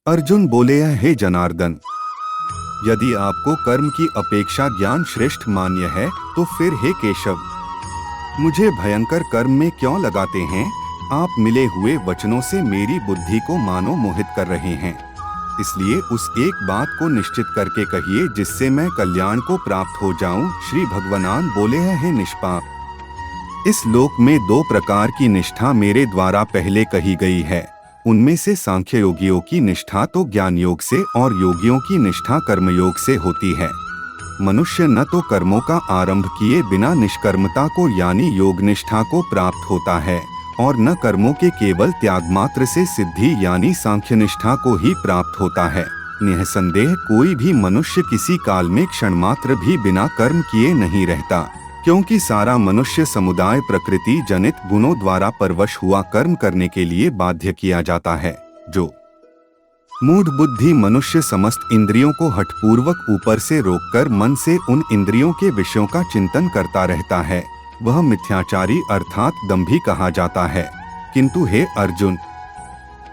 अर्जुन बोले, हे जनार्दन, यदि आपको कर्म की अपेक्षा ज्ञान श्रेष्ठ मान्य है तो फिर हे केशव, मुझे भयंकर कर्म में क्यों लगाते हैं? आप मिले हुए वचनों से मेरी बुद्धि को मानो मोहित कर रहे हैं। इसलिए उस एक बात को निश्चित करके कहिए जिससे मैं कल्याण को प्राप्त हो जाऊं। श्री भगवान बोले, हे निष्पाप, इस लोक में दो प्रकार की निष्ठा मेरे द्वारा पहले कही गई है। उनमें से सांख्य योगियों की निष्ठा तो ज्ञान योग से और योगियों की निष्ठा कर्मयोग से होती है। मनुष्य न तो कर्मों का आरंभ किए बिना निष्कर्मता को यानी योग निष्ठा को प्राप्त होता है और न कर्मों के केवल त्याग मात्र से सिद्धि यानी सांख्य निष्ठा को ही प्राप्त होता है। निःसंदेह कोई भी मनुष्य किसी काल में क्षण मात्र भी बिना कर्म किए नहीं रहता, क्योंकि सारा मनुष्य समुदाय प्रकृति जनित गुणों द्वारा परवश हुआ कर्म करने के लिए बाध्य किया जाता है। जो मूढ़ बुद्धि मनुष्य समस्त इंद्रियों को हठपूर्वक ऊपर से रोककर मन से उन इंद्रियों के विषयों का चिंतन करता रहता है, वह मिथ्याचारी अर्थात दंभी कहा जाता है। किंतु हे अर्जुन,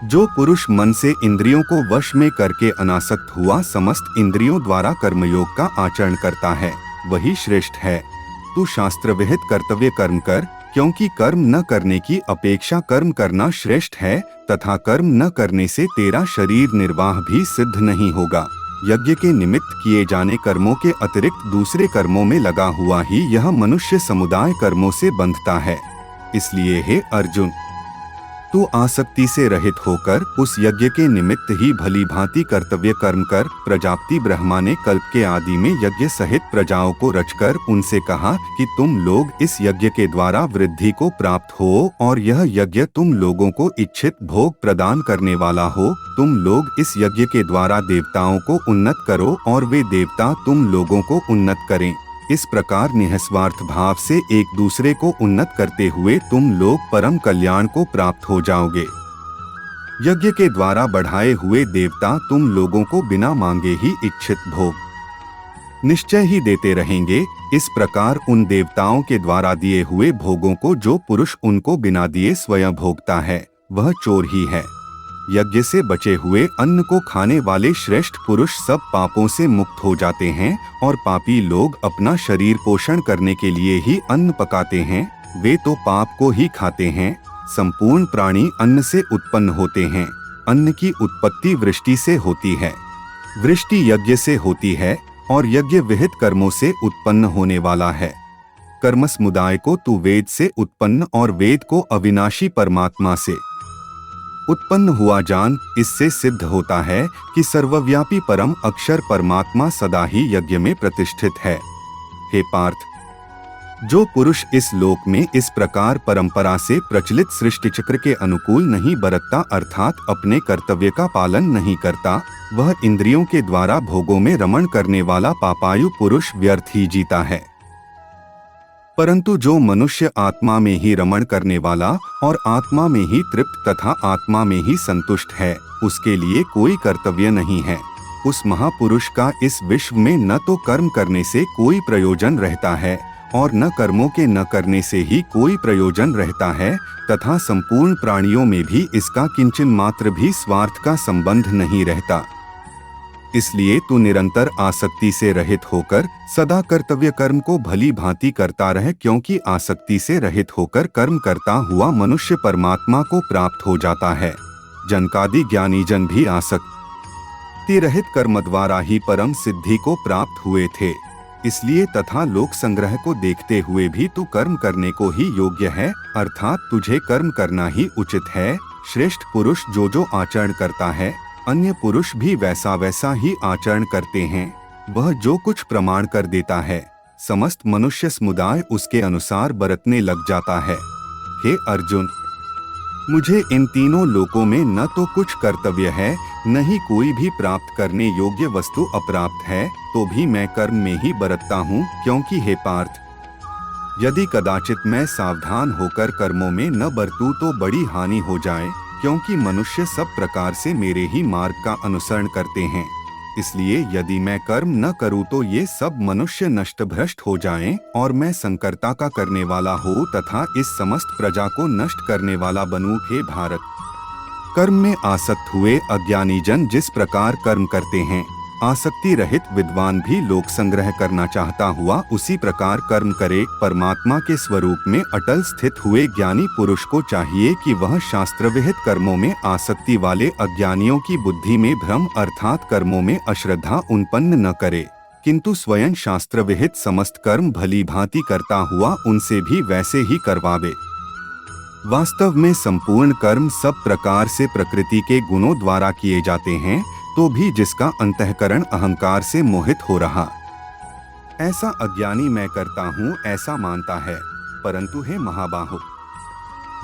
जो पुरुष मन से इंद्रियों को वश में करके अनासक्त हुआ समस्त इंद्रियों द्वारा कर्मयोग का आचरण करता है, वही श्रेष्ठ है। तू शास्त्र विहित कर्तव्य कर्म कर, क्योंकि कर्म न करने की अपेक्षा कर्म करना श्रेष्ठ है तथा कर्म न करने से तेरा शरीर निर्वाह भी सिद्ध नहीं होगा। यज्ञ के निमित्त किए जाने कर्मों के अतिरिक्त दूसरे कर्मों में लगा हुआ ही यह मनुष्य समुदाय कर्मों से बंधता है। इसलिए हे अर्जुन, तू आसक्ति से रहित होकर उस यज्ञ के निमित्त ही भली भांति कर्तव्य कर्म कर। प्रजापति ब्रह्मा ने कल्प के आदि में यज्ञ सहित प्रजाओं को रचकर उनसे कहा कि तुम लोग इस यज्ञ के द्वारा वृद्धि को प्राप्त हो और यह यज्ञ तुम लोगों को इच्छित भोग प्रदान करने वाला हो। तुम लोग इस यज्ञ के द्वारा देवताओं को उन्नत करो और वे देवता तुम लोगों को उन्नत करें। इस प्रकार निःस्वार्थ भाव से एक दूसरे को उन्नत करते हुए तुम लोग परम कल्याण को प्राप्त हो जाओगे। यज्ञ के द्वारा बढ़ाए हुए देवता तुम लोगों को बिना मांगे ही इच्छित भोग निश्चय ही देते रहेंगे। इस प्रकार उन देवताओं के द्वारा दिए हुए भोगों को जो पुरुष उनको बिना दिए स्वयं भोगता है, वह चोर ही है। यज्ञ से बचे हुए अन्न को खाने वाले श्रेष्ठ पुरुष सब पापों से मुक्त हो जाते हैं और पापी लोग अपना शरीर पोषण करने के लिए ही अन्न पकाते हैं, वे तो पाप को ही खाते हैं। संपूर्ण प्राणी अन्न से उत्पन्न होते हैं। अन्न की उत्पत्ति वृष्टि से होती है, वृष्टि यज्ञ से होती है और यज्ञ विहित कर्मों से उत्पन्न होने वाला है। कर्म समुदाय को तू वेद से उत्पन्न और वेद को अविनाशी परमात्मा से उत्पन्न हुआ जान। इससे सिद्ध होता है कि सर्वव्यापी परम अक्षर परमात्मा सदा ही यज्ञ में प्रतिष्ठित है। हे पार्थ, जो पुरुष इस लोक में इस प्रकार परंपरा से प्रचलित सृष्टि चक्र के अनुकूल नहीं बरतता अर्थात अपने कर्तव्य का पालन नहीं करता, वह इंद्रियों के द्वारा भोगों में रमण करने वाला पापायु पुरुष व्यर्थ ही जीता है। परंतु जो मनुष्य आत्मा में ही रमण करने वाला और आत्मा में ही तृप्त तथा आत्मा में ही संतुष्ट है, उसके लिए कोई कर्तव्य नहीं है। उस महापुरुष का इस विश्व में न तो कर्म करने से कोई प्रयोजन रहता है और न कर्मों के न करने से ही कोई प्रयोजन रहता है तथा संपूर्ण प्राणियों में भी इसका किंचन मात्र भी स्वार्थ का संबंध नहीं रहता। इसलिए तू निरंतर आसक्ति से रहित होकर सदा कर्तव्य कर्म को भली भांति करता रह, क्योंकि आसक्ति से रहित होकर कर्म करता हुआ मनुष्य परमात्मा को प्राप्त हो जाता है। जनकादि ज्ञानी जन भी आसक्ति रहित कर्म द्वारा ही परम सिद्धि को प्राप्त हुए थे। इसलिए तथा लोक संग्रह को देखते हुए भी तू कर्म करने को ही योग्य है, अर्थात तुझे कर्म करना ही उचित है। श्रेष्ठ पुरुष जो जो आचरण करता है, अन्य पुरुष भी वैसा वैसा ही आचरण करते हैं। वह जो कुछ प्रमाण कर देता है, समस्त मनुष्य समुदाय उसके अनुसार बरतने लग जाता है। हे अर्जुन, मुझे इन तीनों लोकों में न तो कुछ कर्तव्य है, न ही कोई भी प्राप्त करने योग्य वस्तु अप्राप्त है, तो भी मैं कर्म में ही बरतता हूँ। क्योंकि हे पार्थ, यदि कदाचित मैं सावधान होकर कर्मों में न बरतूं तो बड़ी हानि हो जाए, क्योंकि मनुष्य सब प्रकार से मेरे ही मार्ग का अनुसरण करते हैं। इसलिए यदि मैं कर्म न करूं तो ये सब मनुष्य नष्ट भ्रष्ट हो जाएं और मैं संकर्ता का करने वाला हो तथा इस समस्त प्रजा को नष्ट करने वाला बनूं। हे भारत, कर्म में आसक्त हुए अज्ञानी जन जिस प्रकार कर्म करते हैं, आसक्ति रहित विद्वान भी लोक संग्रह करना चाहता हुआ उसी प्रकार कर्म करे। परमात्मा के स्वरूप में अटल स्थित हुए ज्ञानी पुरुष को चाहिए कि वह शास्त्र विहित कर्मों में आसक्ति वाले अज्ञानियों की बुद्धि में भ्रम अर्थात कर्मों में अश्रद्धा उत्पन्न न करे, किंतु स्वयं शास्त्र विहित समस्त कर्म भली भांति करता हुआ उनसे भी वैसे ही करवावे। वास्तव में संपूर्ण कर्म सब प्रकार से प्रकृति के गुणों द्वारा किए जाते हैं, तो भी जिसका अंतःकरण अहंकार से मोहित हो रहा, ऐसा अज्ञानी मैं करता हूँ ऐसा मानता है। परंतु हे महाबाहो,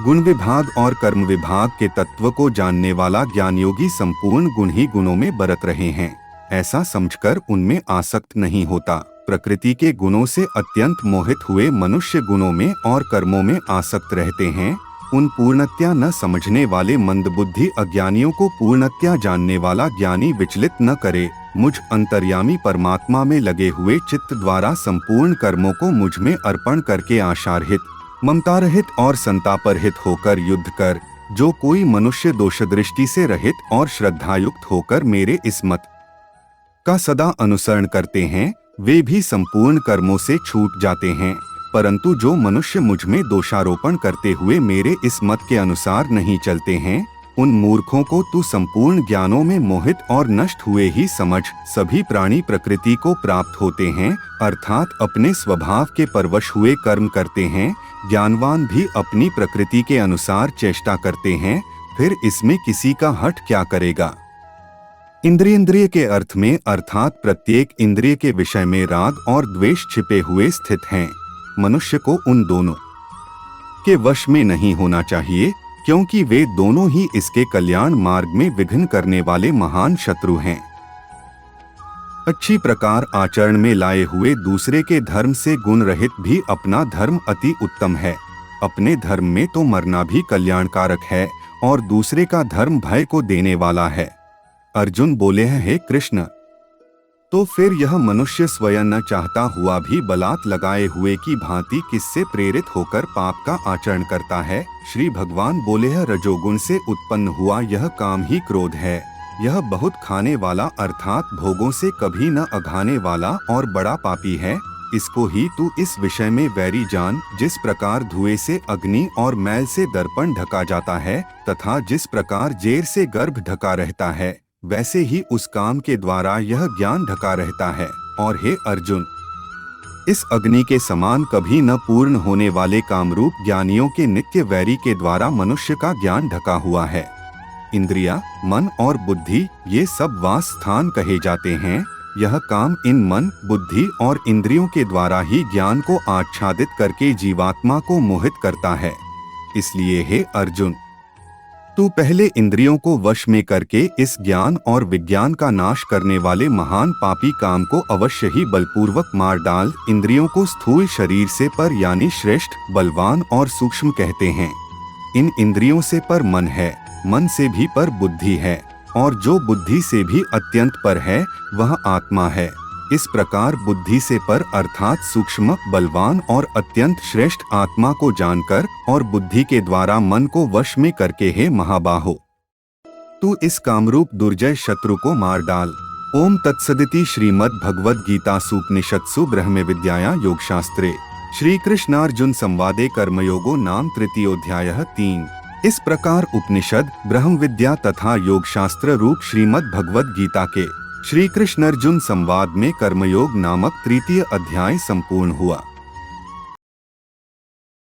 गुण विभाग और कर्म विभाग के तत्व को जानने वाला ज्ञानयोगी संपूर्ण गुण ही गुणों में बरत रहे हैं, ऐसा समझकर उनमें आसक्त नहीं होता। प्रकृति के गुणों से अत्यंत मोहित हुए मनुष्य गुणों में और कर्मों में आसक्त रहते हैं। उन पूर्णतया न समझने वाले मंदबुद्धि अज्ञानियों को पूर्णतया जानने वाला ज्ञानी विचलित न करे। मुझ अंतर्यामी परमात्मा में लगे हुए चित्त द्वारा संपूर्ण कर्मों को मुझ में अर्पण करके आशारहित, ममतारहित और संतापरहित होकर युद्ध कर। जो कोई मनुष्य दोष दृष्टि से रहित और श्रद्धायुक्त होकर मेरे इस मत का सदा अनुसरण करते हैं, वे भी संपूर्ण कर्मों से छूट जाते हैं। परंतु जो मनुष्य मुझ में दोषारोपण करते हुए मेरे इस मत के अनुसार नहीं चलते हैं, उन मूर्खों को तू संपूर्ण ज्ञानों में मोहित और नष्ट हुए ही समझ। सभी प्राणी प्रकृति को प्राप्त होते हैं, अर्थात अपने स्वभाव के परवश हुए कर्म करते हैं। ज्ञानवान भी अपनी प्रकृति के अनुसार चेष्टा करते हैं, फिर इसमें किसी का हठ क्या करेगा। इंद्रिय के अर्थ में अर्थात प्रत्येक इंद्रिय के विषय में राग और द्वेष छिपे हुए स्थित हैं। मनुष्य को उन दोनों के वश में नहीं होना चाहिए, क्योंकि वे दोनों ही इसके कल्याण मार्ग में विघ्न करने वाले महान शत्रु हैं। अच्छी प्रकार आचरण में लाए हुए दूसरे के धर्म से गुण रहित भी अपना धर्म अति उत्तम है। अपने धर्म में तो मरना भी कल्याणकारक है और दूसरे का धर्म भय को देने वाला है। अर्जुन बोले हैं, हे कृष्ण, तो फिर यह मनुष्य स्वयं न चाहता हुआ भी बलात् लगाए हुए की भांति किससे प्रेरित होकर पाप का आचरण करता है। श्री भगवान बोले हैं, रजोगुण से उत्पन्न हुआ यह काम ही क्रोध है। यह बहुत खाने वाला अर्थात भोगों से कभी न अघाने वाला और बड़ा पापी है। इसको ही तू इस विषय में वैरी जान। जिस प्रकार धुएं से अग्नि और मैल से दर्पण ढका जाता है तथा जिस प्रकार जेर से गर्भ ढका रहता है, वैसे ही उस काम के द्वारा यह ज्ञान ढका रहता है। और हे अर्जुन, इस अग्नि के समान कभी न पूर्ण होने वाले कामरूप ज्ञानियों के नित्य वैरी के द्वारा मनुष्य का ज्ञान ढका हुआ है। इंद्रिया, मन और बुद्धि ये सब वास स्थान कहे जाते हैं। यह काम इन मन, बुद्धि और इंद्रियों के द्वारा ही ज्ञान को आच्छादित करके जीवात्मा को मोहित करता है। इसलिए हे अर्जुन, तू पहले इंद्रियों को वश में करके इस ज्ञान और विज्ञान का नाश करने वाले महान पापी काम को अवश्य ही बलपूर्वक मार डाल। इंद्रियों को स्थूल शरीर से पर यानी श्रेष्ठ, बलवान और सूक्ष्म कहते हैं। इन इंद्रियों से पर मन है, मन से भी पर बुद्धि है, और जो बुद्धि से भी अत्यंत पर है वह आत्मा है। इस प्रकार बुद्धि से पर अर्थात सूक्ष्म, बलवान और अत्यंत श्रेष्ठ आत्मा को जानकर और बुद्धि के द्वारा मन को वश में करके हे महाबाहो, तू इस कामरूप दुर्जय शत्रु को मार डाल। ओम तत्सदिति श्रीमद् भगवद गीता सूपनिषत्सु ब्रह्म विद्याया योगशास्त्रे श्री कृष्णार्जुन संवादे कर्मयोगो नाम तृतीयोध्यायः 3। इस प्रकार उपनिषद, ब्रह्म विद्या तथा योग शास्त्र रूप श्रीमद् भगवद गीता के श्री कृष्ण अर्जुन संवाद में कर्मयोग नामक तृतीय अध्याय संपूर्ण हुआ।